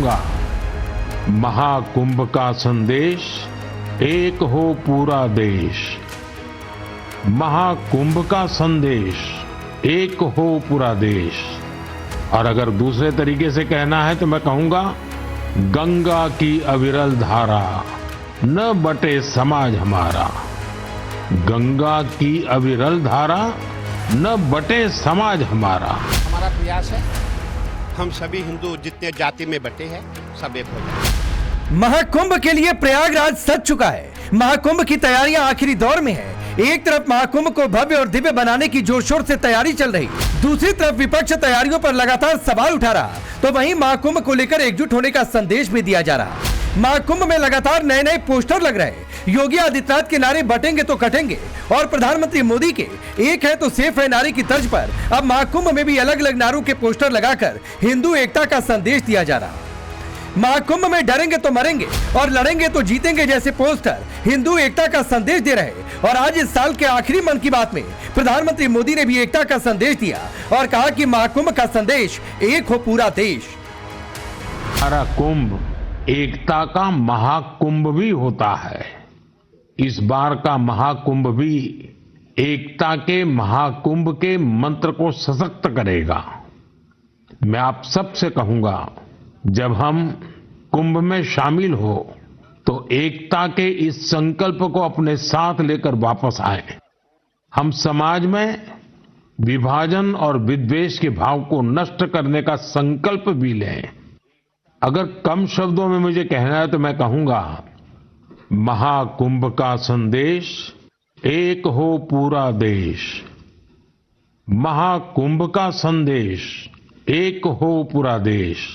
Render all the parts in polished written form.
कहूंगा, महाकुंभ का संदेश, एक हो पूरा देश। महाकुंभ का संदेश, एक हो पूरा देश। और अगर दूसरे तरीके से कहना है तो मैं कहूंगा, गंगा की अविरल धारा, न बटे समाज हमारा। गंगा की अविरल धारा, न बटे समाज हमारा। हमारा प्रयास है, हम सभी हिंदू जितने जाति में बटे हैं सब एक हो जाए। महाकुंभ के लिए प्रयागराज सज चुका है। महाकुंभ की तैयारियां आखिरी दौर में है। एक तरफ महाकुंभ को भव्य और दिव्य बनाने की जोर शोर से तैयारी चल रही, दूसरी तरफ विपक्ष तैयारियों पर लगातार सवाल उठा रहा, तो वहीं महाकुंभ को लेकर एकजुट होने का संदेश भी दिया जा रहा। महाकुंभ में लगातार नए नए पोस्टर लग रहे। योगी आदित्यनाथ के नारे बटेंगे तो कटेंगे और प्रधानमंत्री मोदी के एक है तो सेफ है नारे की तर्ज पर अब महाकुंभ में भी अलग अलग नारों के पोस्टर लगाकर हिंदू एकता का संदेश दिया जा रहा। महाकुंभ में डरेंगे तो मरेंगे और लड़ेंगे तो जीतेंगे जैसे पोस्टर हिंदू एकता का संदेश दे रहे। और आज इस साल के आखिरी मन की बात में प्रधानमंत्री मोदी ने भी एकता का संदेश दिया और कहा कि महाकुंभ का संदेश, एक हो पूरा देश। हमारा कुंभ एकता का महाकुंभ भी होता है। इस बार का महाकुंभ भी एकता के महाकुंभ के मंत्र को सशक्त करेगा। मैं आप सबसे कहूंगा, जब हम कुंभ में शामिल हो तो एकता के इस संकल्प को अपने साथ लेकर वापस आए। हम समाज में विभाजन और विद्वेष के भाव को नष्ट करने का संकल्प भी लें। अगर कम शब्दों में मुझे कहना है तो मैं कहूंगा, महाकुंभ का संदेश, एक हो पूरा देश। महाकुंभ का संदेश, एक हो पूरा देश।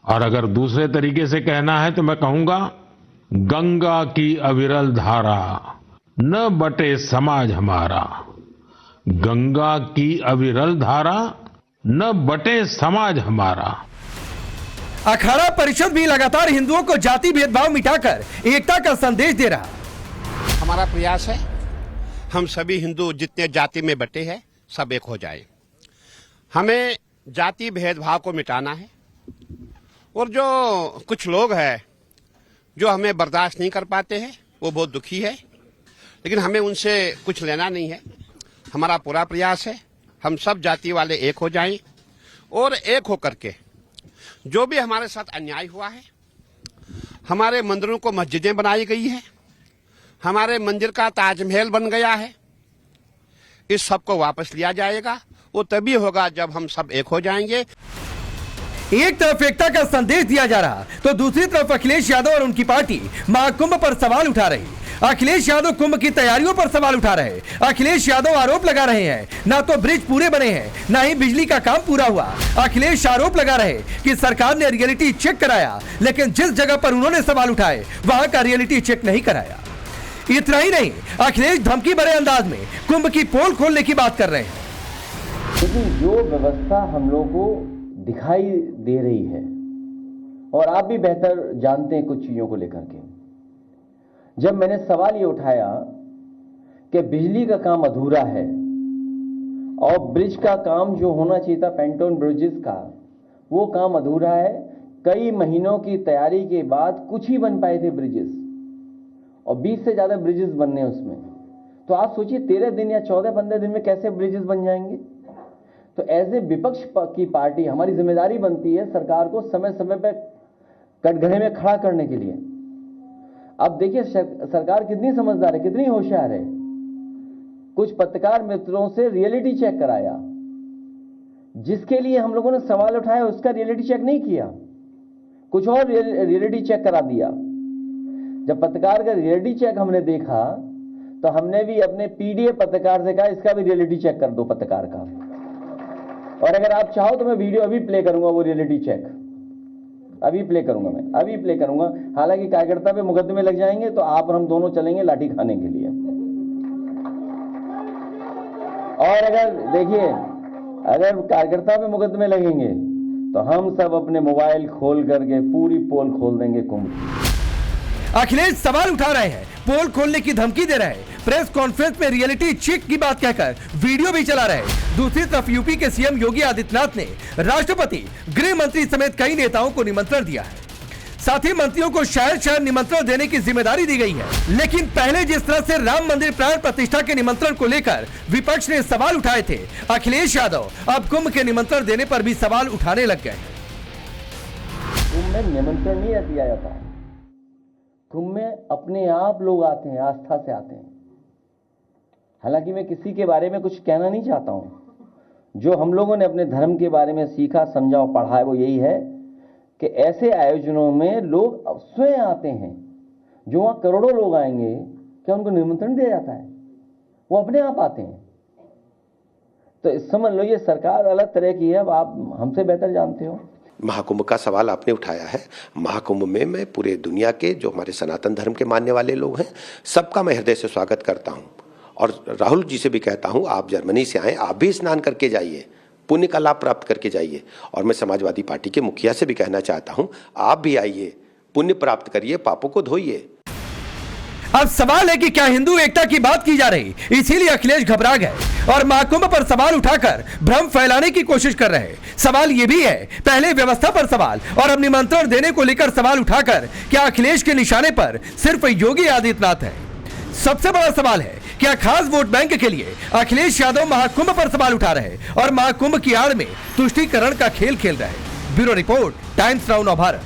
और अगर दूसरे तरीके से कहना है तो मैं कहूंगा, गंगा की अविरल धारा, न बटे समाज हमारा। गंगा की अविरल धारा, न बटे समाज हमारा। अखाड़ा परिषद भी लगातार हिंदुओं को जाति भेदभाव मिटाकर एकता का संदेश दे रहा। हमारा प्रयास है, हम सभी हिंदू जितने जाति में बटे हैं सब एक हो जाए। हमें जाति भेदभाव को मिटाना है। और जो कुछ लोग हैं जो हमें बर्दाश्त नहीं कर पाते हैं, वो बहुत दुखी है, लेकिन हमें उनसे कुछ लेना नहीं है। हमारा पूरा प्रयास है, हम सब जाति वाले एक हो जाएं और एक होकर के जो भी हमारे साथ अन्याय हुआ है, हमारे मंदिरों को मस्जिदें बनाई गई है, हमारे मंदिर का ताजमहल बन गया है, इस सब को वापस लिया जाएगा। वो तभी होगा जब हम सब एक हो जाएंगे। एक तरफ एकता का संदेश दिया जा रहा तो दूसरी तरफ अखिलेश यादव और उनकी पार्टी महाकुंभ पर सवाल उठा रही। अखिलेश यादव कुंभ की तैयारियों पर सवाल उठा रहे। अखिलेश यादव आरोप लगा रहे हैं, ना तो ब्रिज पूरे बने हैं, ना ही बिजली का काम पूरा हुआ। अखिलेश आरोप लगा रहे कि सरकार ने रियलिटी चेक कराया, लेकिन जिस जगह पर उन्होंने सवाल उठाए वहां का रियलिटी चेक नहीं कराया। इतना ही नहीं, अखिलेश धमकी भरे अंदाज में कुंभ की पोल खोलने की बात कर रहे हैं। लेकिन जो व्यवस्था हम लोगों को दिखाई दे रही है, और आप भी बेहतर जानते हैं कुछ चीजों को लेकर के, जब मैंने सवाल ये उठाया कि बिजली का काम अधूरा है और ब्रिज का काम जो होना चाहिए था, पेंटोन ब्रिजेस का, वो काम अधूरा है। कई महीनों की तैयारी के बाद कुछ ही बन पाए थे ब्रिजेस, और 20 से ज्यादा ब्रिजेस बनने उसमें। तो आप सोचिए 13 दिन या 14-15 दिन में कैसे ब्रिजेस बन जाएंगे। तो एज ए विपक्ष की पार्टी हमारी जिम्मेदारी बनती है सरकार को समय समय पर कटघरे में खड़ा करने के लिए। अब देखिए सरकार कितनी समझदार है, कितनी होशियार है। कुछ पत्रकार मित्रों से रियलिटी चेक कराया, जिसके लिए हम लोगों ने सवाल उठाया उसका रियलिटी चेक नहीं किया, कुछ और रियलिटी चेक करा दिया। जब पत्रकार का रियलिटी चेक हमने देखा तो हमने भी अपने पीडीए पत्रकार से कहा इसका भी रियलिटी चेक कर दो पत्रकार का। और अगर आप चाहो तो मैं वीडियो अभी प्ले करूंगा, वो रियलिटी चेक अभी प्ले करूंगा, मैं अभी प्ले करूंगा। हालांकि कार्यकर्ता पे मुकदमे लग जाएंगे तो आप और हम दोनों चलेंगे लाठी खाने के लिए। और अगर देखिए, अगर कार्यकर्ता पे मुकदमे लगेंगे तो हम सब अपने मोबाइल खोल करके पूरी पोल खोल देंगे कुंभ। अखिलेश सवाल उठा रहे हैं, पोल खोलने की धमकी दे रहे हैं। प्रेस कॉन्फ्रेंस में रियलिटी चेक की बात कहकर वीडियो भी चला रहे। दूसरी तरफ यूपी के सीएम योगी आदित्यनाथ ने राष्ट्रपति, गृह मंत्री समेत कई नेताओं को निमंत्रण दिया है। साथ ही मंत्रियों को शहर शहर निमंत्रण देने की जिम्मेदारी दी गई है। लेकिन पहले जिस तरह से राम मंदिर प्राण प्रतिष्ठा के निमंत्रण को लेकर विपक्ष ने सवाल उठाए थे, अखिलेश यादव अब कुंभ के निमंत्रण देने पर भी सवाल उठाने लग गए हैं। कुंभ में निमंत्रण नहीं दिया जाता है। कुंभ में अपने आप लोग आते हैं, आस्था से आते हैं। हालांकि मैं किसी के बारे में कुछ कहना नहीं चाहता हूं। जो हम लोगों ने अपने धर्म के बारे में सीखा, समझा और पढ़ा है वो यही है कि ऐसे आयोजनों में लोग स्वयं आते हैं। जो वहां करोड़ों लोग आएंगे, क्या उनको निमंत्रण दिया जाता है? वो अपने आप आते हैं। तो समझ लो ये सरकार अलग तरह की है। अब आप हमसे बेहतर जानते हो। महाकुंभ का सवाल आपने उठाया है। महाकुंभ में मैं पूरे दुनिया के जो हमारे सनातन धर्म के मानने वाले लोग हैं, सबका मैं हृदय से स्वागत करता हूं। और राहुल जी से भी कहता हूं, आप जर्मनी से आए, आप भी स्नान करके जाइए, पुण्य का लाभ प्राप्त करके जाइए। और मैं समाजवादी पार्टी के मुखिया से भी कहना चाहता हूं, आप भी आइए, पुण्य प्राप्त करिए, पापों को धोइए। अब सवाल है कि क्या हिंदू एकता की बात की जा रही, इसीलिए अखिलेश घबरा गए और महाकुंभ पर सवाल उठाकर भ्रम फैलाने की कोशिश कर रहे हैं। सवाल यह भी है, पहले व्यवस्था पर सवाल और अब निमंत्रण देने को लेकर सवाल उठाकर क्या अखिलेश के निशाने पर सिर्फ योगी आदित्यनाथ है? सबसे बड़ा सवाल है, क्या खास वोट बैंक के लिए अखिलेश यादव महाकुंभ पर सवाल उठा रहे और महाकुंभ की आड़ में तुष्टीकरण का खेल खेल रहे? Bureau report, times now Bharat.